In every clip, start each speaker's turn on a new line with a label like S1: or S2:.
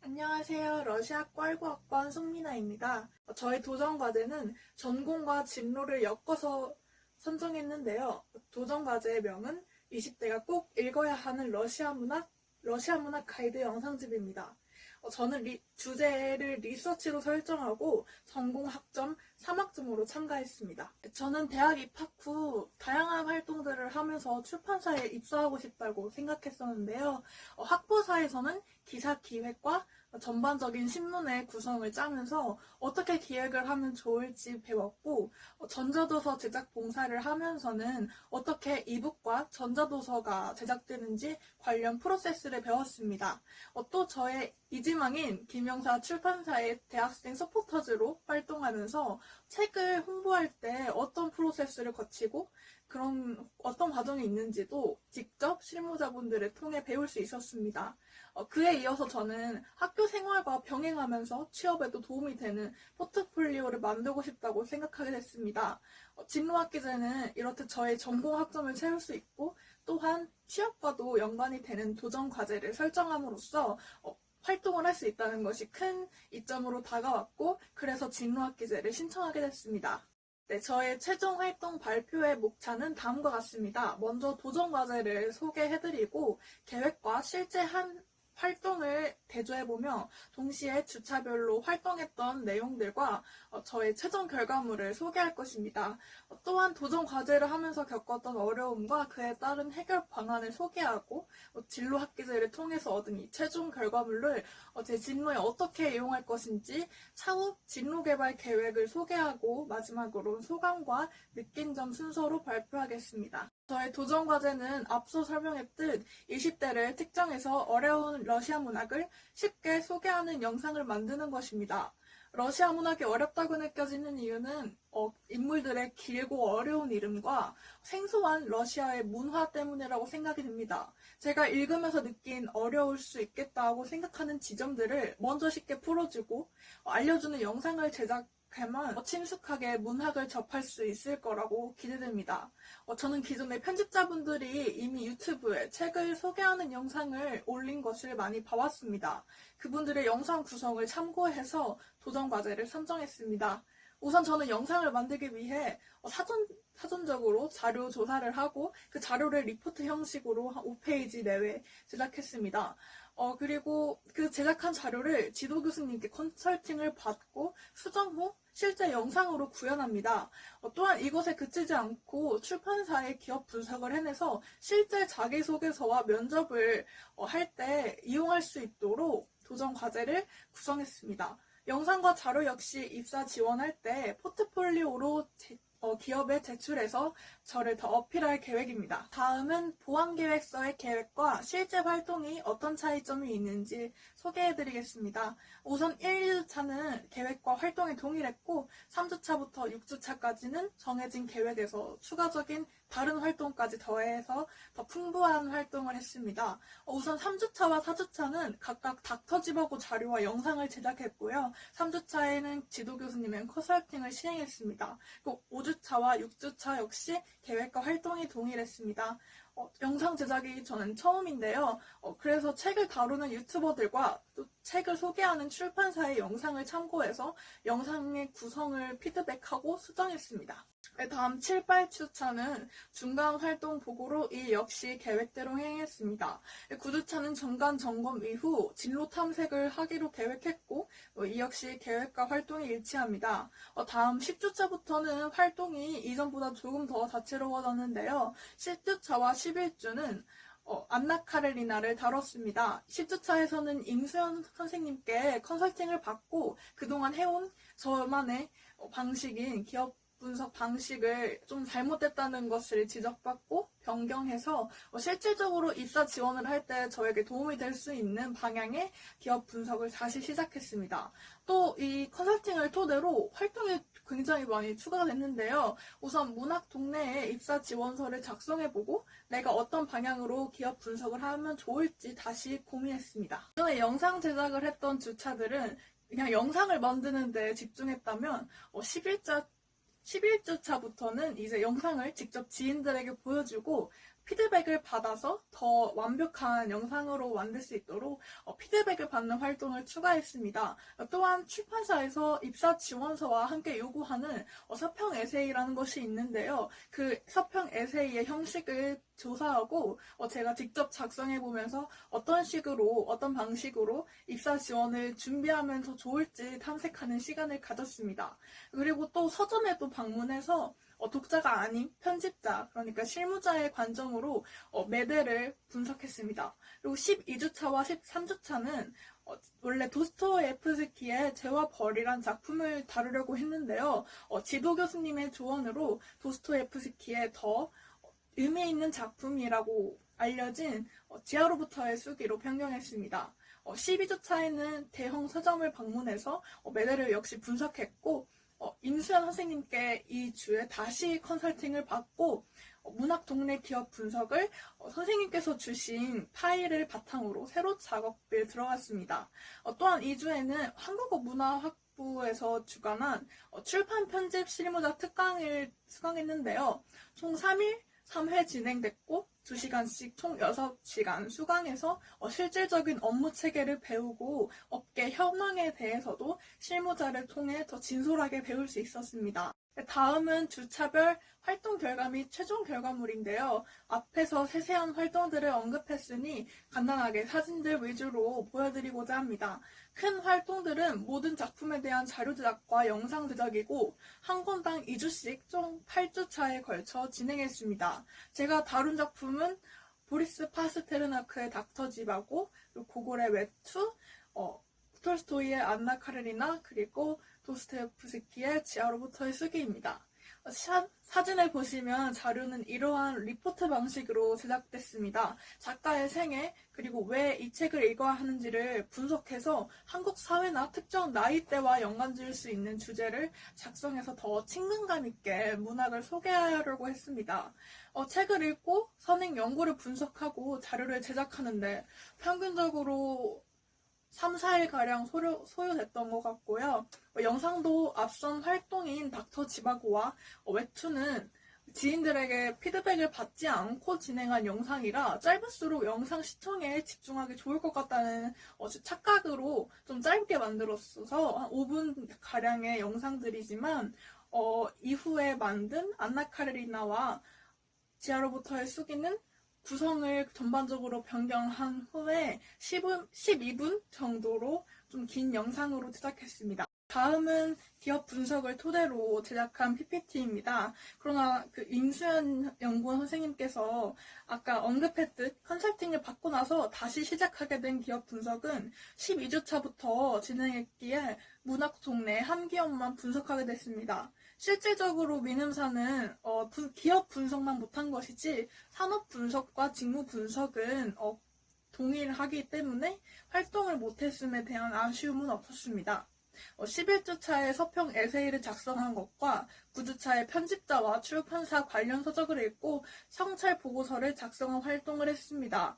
S1: 안녕하세요. 러시아과 19학번 송민아입니다. 저희 도전과제는 전공과 진로를 엮어서 선정했는데요. 도전과제의 명은 20대가 꼭 읽어야 하는 러시아 문학 가이드 영상집입니다. 저는 주제를 리서치로 설정하고 전공 학점 3학점으로 참가했습니다. 저는 대학 입학 후 다양한 활동들을 하면서 출판사에 입사하고 싶다고 생각했었는데요. 학부사에서는 기사 기획과 전반적인 신문의 구성을 짜면서 어떻게 기획을 하면 좋을지 배웠고, 전자도서 제작 봉사를 하면서는 어떻게 이북과 전자도서가 제작되는지 관련 프로세스를 배웠습니다. 또 저의 이지망인 김영사 출판사의 대학생 서포터즈로 활동하면서 책을 홍보할 때 어떤 프로세스를 거치고 그런 어떤 과정이 있는지도 직접 실무자분들을 통해 배울 수 있었습니다. 그에 이어서 저는 학교 생활과 병행하면서 취업에도 도움이 되는 포트폴리오를 만들고 싶다고 생각하게 됐습니다. 진로학기제는 이렇듯 저의 전공 학점을 채울 수 있고 또한 취업과도 연관이 되는 도전 과제를 설정함으로써 활동을 할 수 있다는 것이 큰 이점으로 다가왔고, 그래서 진로학기제를 신청하게 됐습니다. 네, 저의 최종 활동 발표의 목차는 다음과 같습니다. 먼저 도전과제를 소개해드리고 계획과 실제 한 활동을 대조해보며 동시에 주차별로 활동했던 내용들과 저의 최종 결과물을 소개할 것입니다. 또한 도전 과제를 하면서 겪었던 어려움과 그에 따른 해결 방안을 소개하고 진로 학기제를 통해서 얻은 이 최종 결과물을 제 진로에 어떻게 이용할 것인지 차후 진로 개발 계획을 소개하고 마지막으로 소감과 느낀 점 순서로 발표하겠습니다. 저의 도전 과제는 앞서 설명했듯 20대를 특정해서 어려운 러시아 문학을 쉽게 소개하는 영상을 만드는 것입니다. 러시아 문학이 어렵다고 느껴지는 이유는 인물들의 길고 어려운 이름과 생소한 러시아의 문화 때문이라고 생각이 듭니다. 제가 읽으면서 느낀 어려울 수 있겠다고 생각하는 지점들을 먼저 쉽게 풀어주고 알려주는 영상을 제작하면 친숙하게 문학을 접할 수 있을 거라고 기대됩니다. 저는 기존의 편집자분들이 이미 유튜브에 책을 소개하는 영상을 올린 것을 많이 봐왔습니다. 그분들의 영상 구성을 참고해서 도전 과제를 선정했습니다. 우선 저는 영상을 만들기 위해 사전적으로 자료 조사를 하고 그 자료를 리포트 형식으로 한 5페이지 내외 제작했습니다. 그리고 그 제작한 자료를 지도 교수님께 컨설팅을 받고 수정 후 실제 영상으로 구현합니다. 또한 이것에 그치지 않고 출판사의 기업 분석을 해내서 실제 자기소개서와 면접을 할 때 이용할 수 있도록 도전 과제를 구성했습니다. 영상과 자료 역시 입사 지원할 때 포트폴리오로 기업에 제출해서 저를 더 어필할 계획입니다. 다음은 보안계획서의 계획과 실제 활동이 어떤 차이점이 있는지 소개해드리겠습니다. 우선 1, 2주차는 계획과 활동이 동일했고 3주차부터 6주차까지는 정해진 계획에서 추가적인 다른 활동까지 더해서 더 풍부한 활동을 했습니다. 우선 3주차와 4주차는 각각 닥터집하고 자료와 영상을 제작했고요. 3주차에는 지도교수님의 컨설팅을 시행했습니다. 또 5주차와 6주차 역시 계획과 활동이 동일했습니다. 영상 제작이 저는 처음인데요. 그래서 책을 다루는 유튜버들과 또 책을 소개하는 출판사의 영상을 참고해서 영상의 구성을 피드백하고 수정했습니다. 다음 7, 8주차는 중간 활동 보고로 이 역시 계획대로 행했습니다. 9주차는 중간 점검 이후 진로 탐색을 하기로 계획했고 이 역시 계획과 활동이 일치합니다. 다음 10주차부터는 활동이 이전보다 조금 더 다채로워졌는데요. 10주차와 11주는 안나 카레리나를 다뤘습니다. 10주차에서는 임수연 선생님께 컨설팅을 받고 그동안 해온 저만의 방식인 기업 분석 방식을 좀 잘못됐다는 것을 지적받고 변경해서 실질적으로 입사 지원을 할 때 저에게 도움이 될 수 있는 방향의 기업 분석을 다시 시작했습니다. 또 이 컨설팅을 토대로 활동이 굉장히 많이 추가가 됐는데요. 우선 문학 동네에 입사 지원서를 작성해보고 내가 어떤 방향으로 기업 분석을 하면 좋을지 다시 고민했습니다. 전에 영상 제작을 했던 주차들은 그냥 영상을 만드는 데 집중했다면 11주차부터는 이제 영상을 직접 지인들에게 보여주고 피드백을 받아서 더 완벽한 영상으로 만들 수 있도록 피드백을 받는 활동을 추가했습니다. 또한 출판사에서 입사 지원서와 함께 요구하는 서평 에세이라는 것이 있는데요. 그 서평 에세이의 형식을 조사하고 제가 직접 작성해보면서 어떤 식으로, 어떤 방식으로 입사 지원을 준비하면 더 좋을지 탐색하는 시간을 가졌습니다. 그리고 또 서점에도 방문해서 독자가 아닌 편집자, 그러니까 실무자의 관점으로 매대를 분석했습니다. 그리고 12주차와 13주차는 원래 도스토옙스키의 죄와 벌이란 작품을 다루려고 했는데요. 지도 교수님의 조언으로 도스토옙스키의 더 의미 있는 작품이라고 알려진 지하로부터의 수기로 변경했습니다. 12주차에는 대형 서점을 방문해서 매대를 역시 분석했고, 임수연 선생님께 이 주에 다시 컨설팅을 받고 문학 동네 기업 분석을 선생님께서 주신 파일을 바탕으로 새로 작업에 들어갔습니다. 또한 이 주에는 한국어 문화학부에서 주관한 출판 편집 실무자 특강을 수강했는데요. 총 3일 3회 진행됐고 2시간씩 총 6시간 수강해서 실질적인 업무 체계를 배우고 업계 현황에 대해서도 실무자를 통해 더 진솔하게 배울 수 있었습니다. 다음은 주차별 활동 결과 및 최종 결과물인데요. 앞에서 세세한 활동들을 언급했으니 간단하게 사진들 위주로 보여드리고자 합니다. 큰 활동들은 모든 작품에 대한 자료 제작과 영상 제작이고 한 권당 2주씩 총 8주차에 걸쳐 진행했습니다. 제가 다룬 작품은 보리스 파스테르나크의 닥터집하고 고골의 외투, 톨스토이의 안나 카레리나, 그리고 도스토옙스키의 지하로부터의 수기입니다. 사진을 보시면 자료는 이러한 리포트 방식으로 제작됐습니다. 작가의 생애, 그리고 왜 이 책을 읽어야 하는지를 분석해서 한국 사회나 특정 나이대와 연관 지을 수 있는 주제를 작성해서 더 친근감 있게 문학을 소개하려고 했습니다. 책을 읽고 선행 연구를 분석하고 자료를 제작하는데 평균적으로 3, 4일가량 소요됐던 것 같고요. 영상도 앞선 활동인 닥터 지바고와 외투는 지인들에게 피드백을 받지 않고 진행한 영상이라 짧을수록 영상 시청에 집중하기 좋을 것 같다는 착각으로 좀 짧게 만들었어서 한 5분가량의 영상들이지만 이후에 만든 안나 카레리나와 지하로부터의 수기는 구성을 전반적으로 변경한 후에 12분 정도로 좀 긴 영상으로 제작했습니다. 다음은 기업 분석을 토대로 제작한 PPT입니다. 그러나 임수연 연구원 선생님께서 아까 언급했듯 컨설팅을 받고 나서 다시 시작하게 된 기업 분석은 12주차부터 진행했기에 문학 동네 한 기업만 분석하게 됐습니다. 실질적으로 민음사는 기업 분석만 못한 것이지 산업 분석과 직무 분석은 동일하기 때문에 활동을 못했음에 대한 아쉬움은 없었습니다. 11주차에 서평 에세이를 작성한 것과 9주차에 편집자와 출판사 관련 서적을 읽고 성찰 보고서를 작성한 활동을 했습니다.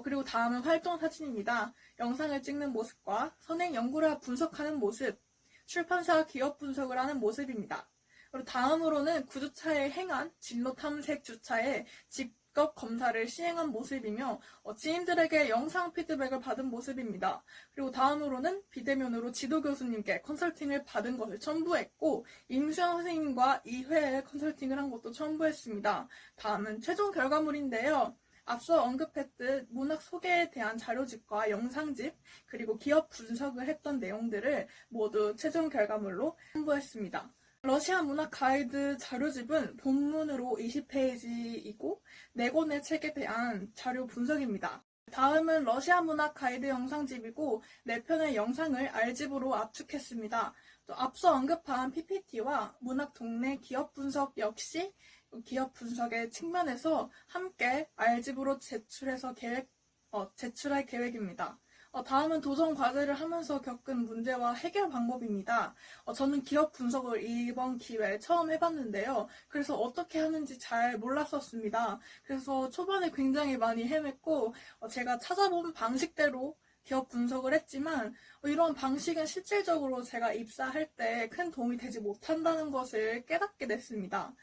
S1: 그리고 다음은 활동 사진입니다. 영상을 찍는 모습과 선행 연구를 분석하는 모습, 출판사 기업 분석을 하는 모습입니다. 그리고 다음으로는 9주차에 행한 진로 탐색 주차에 직업 검사를 시행한 모습이며 지인들에게 영상 피드백을 받은 모습입니다. 그리고 다음으로는 비대면으로 지도 교수님께 컨설팅을 받은 것을 첨부했고 임수연 선생님과 2회에 컨설팅을 한 것도 첨부했습니다. 다음은 최종 결과물인데요. 앞서 언급했듯 문학 소개에 대한 자료집과 영상집, 그리고 기업 분석을 했던 내용들을 모두 최종 결과물로 첨부했습니다. 러시아 문학 가이드 자료집은 본문으로 20페이지이고 4권의 책에 대한 자료 분석입니다. 다음은 러시아 문학 가이드 영상집이고 4편의 영상을 R집으로 압축했습니다. 또 앞서 언급한 PPT와 문학 동네 기업 분석 역시 기업 분석의 측면에서 함께 R집으로 제출할 계획입니다. 다음은 도전 과제를 하면서 겪은 문제와 해결 방법입니다. 저는 기업 분석을 이번 기회에 처음 해봤는데요. 그래서 어떻게 하는지 잘 몰랐었습니다. 그래서 초반에 굉장히 많이 헤맸고 제가 찾아본 방식대로 기업 분석을 했지만 이런 방식은 실질적으로 제가 입사할 때 큰 도움이 되지 못한다는 것을 깨닫게 됐습니다.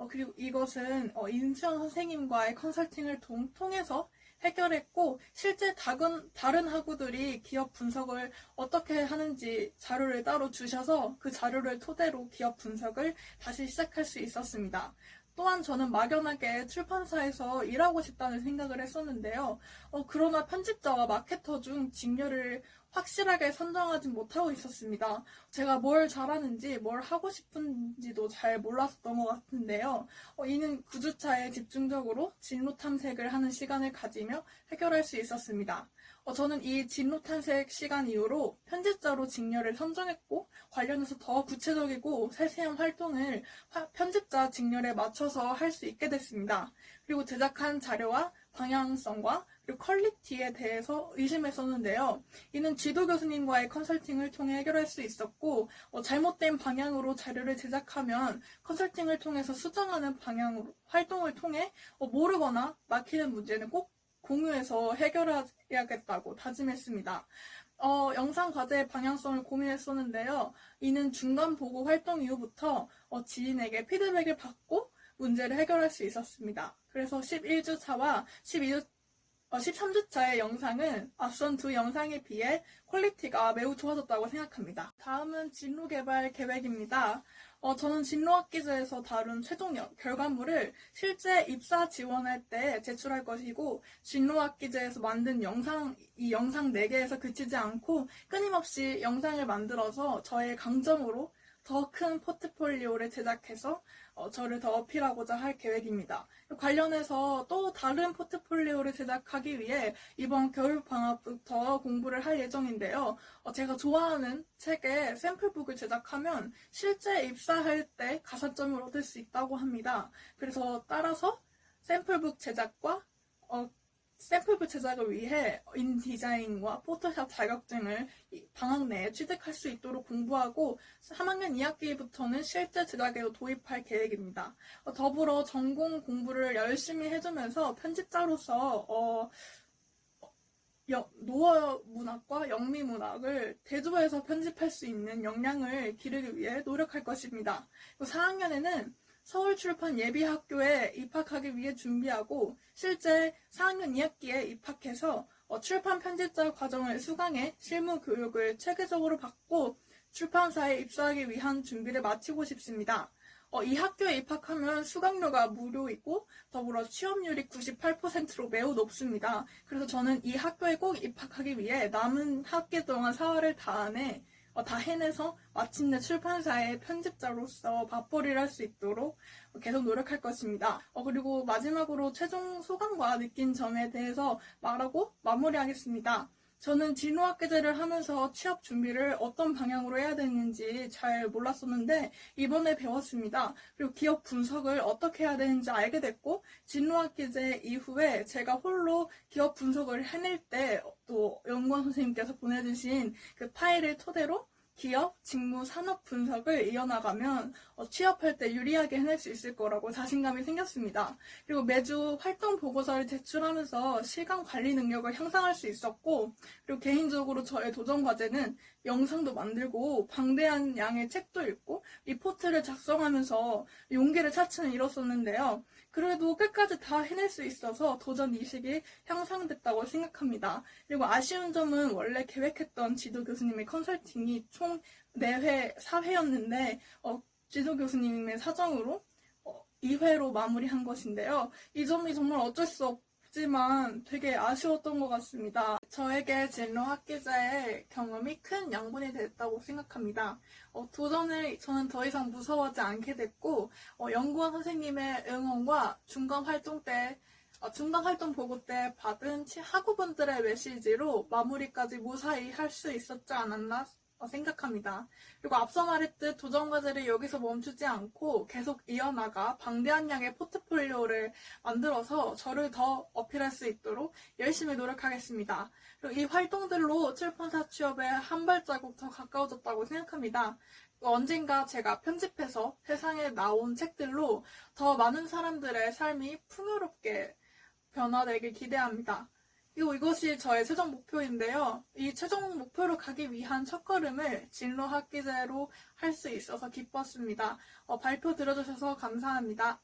S1: 그리고 이것은 임수영 선생님과의 컨설팅을 통해서 해결했고, 실제 다른 학우들이 기업 분석을 어떻게 하는지 자료를 따로 주셔서 그 자료를 토대로 기업 분석을 다시 시작할 수 있었습니다. 또한 저는 막연하게 출판사에서 일하고 싶다는 생각을 했었는데요. 그러나 편집자와 마케터 중 직렬을 확실하게 선정하지 못하고 있었습니다. 제가 뭘 잘하는지, 뭘 하고 싶은지도 잘 몰랐던 것 같은데요. 이는 9주차에 집중적으로 진로 탐색을 하는 시간을 가지며 해결할 수 있었습니다. 저는 이 진로 탐색 시간 이후로 편집자로 직렬을 선정했고, 관련해서 더 구체적이고 세세한 활동을 편집자 직렬에 맞춰서 할 수 있게 됐습니다. 그리고 제작한 자료와 방향성과 그리고 퀄리티에 대해서 의심했었는데요. 이는 지도 교수님과의 컨설팅을 통해 해결할 수 있었고, 잘못된 방향으로 자료를 제작하면 컨설팅을 통해서 수정하는 방향으로 활동을 통해 모르거나 막히는 문제는 꼭 공유해서 해결해야겠다고 다짐했습니다. 영상 과제의 방향성을 고민했었는데요. 이는 중간 보고 활동 이후부터 지인에게 피드백을 받고 문제를 해결할 수 있었습니다. 그래서 11주차와 13주차의 영상은 앞선 두 영상에 비해 퀄리티가 매우 좋아졌다고 생각합니다. 다음은 진로 개발 계획입니다. 저는 진로학기제에서 다룬 최종 결과물을 실제 입사 지원할 때 제출할 것이고, 진로학기제에서 만든 이 영상 4개에서 그치지 않고 끊임없이 영상을 만들어서 저의 강점으로 더 큰 포트폴리오를 제작해서 저를 더 어필하고자 할 계획입니다. 관련해서 또 다른 포트폴리오를 제작하기 위해 이번 겨울방학부터 공부를 할 예정인데요. 제가 좋아하는 책의 샘플북을 제작하면 실제 입사할 때 가산점을 얻을 수 있다고 합니다. 그래서 따라서 샘플북 제작을 위해 인디자인과 포토샵 자격증을 방학 내에 취득할 수 있도록 공부하고 3학년 2학기부터는 실제 제작에도 도입할 계획입니다. 더불어 전공 공부를 열심히 해주면서 편집자로서 노어 문학과 영미 문학을 대조해서 편집할 수 있는 역량을 기르기 위해 노력할 것입니다. 4학년에는 서울출판 예비학교에 입학하기 위해 준비하고, 실제 4학년 2학기에 입학해서 출판 편집자 과정을 수강해 실무 교육을 체계적으로 받고 출판사에 입사하기 위한 준비를 마치고 싶습니다. 이 학교에 입학하면 수강료가 무료이고 더불어 취업률이 98%로 매우 높습니다. 그래서 저는 이 학교에 꼭 입학하기 위해 남은 학기 동안 사활을 다 해내서 마침내 출판사의 편집자로서 맞벌이를 할 수 있도록 계속 노력할 것입니다. 그리고 마지막으로 최종 소감과 느낀 점에 대해서 말하고 마무리하겠습니다. 저는 진로학기제를 하면서 취업 준비를 어떤 방향으로 해야 되는지 잘 몰랐었는데 이번에 배웠습니다. 그리고 기업 분석을 어떻게 해야 되는지 알게 됐고, 진로학기제 이후에 제가 홀로 기업 분석을 해낼 때 또 연구원 선생님께서 보내주신 그 파일을 토대로 기업, 직무, 산업 분석을 이어나가면 취업할 때 유리하게 해낼 수 있을 거라고 자신감이 생겼습니다. 그리고 매주 활동 보고서를 제출하면서 시간 관리 능력을 향상할 수 있었고, 그리고 개인적으로 저의 도전 과제는 영상도 만들고 방대한 양의 책도 읽고 리포트를 작성하면서 용기를 차츰 잃었었는데요. 그래도 끝까지 다 해낼 수 있어서 도전 의식이 향상됐다고 생각합니다. 그리고 아쉬운 점은 원래 계획했던 지도 교수님의 컨설팅이 총 4회, 4회였는데 지도 교수님의 사정으로 2회로 마무리한 것인데요. 이 점이 정말 어쩔 수 없지만 되게 아쉬웠던 것 같습니다. 저에게 진로학기제의 경험이 큰 양분이 됐다고 생각합니다. 도전을 저는 더 이상 무서워하지 않게 됐고, 연구원 선생님의 응원과 중간 활동 보고 때 받은 학우분들의 메시지로 마무리까지 무사히 할 수 있었지 않았나 생각합니다. 그리고 앞서 말했듯 도전 과제를 여기서 멈추지 않고 계속 이어나가 방대한 양의 포트폴리오를 만들어서 저를 더 어필할 수 있도록 열심히 노력하겠습니다. 그리고 이 활동들로 출판사 취업에 한 발자국 더 가까워졌다고 생각합니다. 언젠가 제가 편집해서 세상에 나온 책들로 더 많은 사람들의 삶이 풍요롭게 변화되길 기대합니다. 이것이 저의 최종 목표인데요. 이 최종 목표로 가기 위한 첫걸음을 진로 학기제로 할 수 있어서 기뻤습니다. 발표 들어주셔서 감사합니다.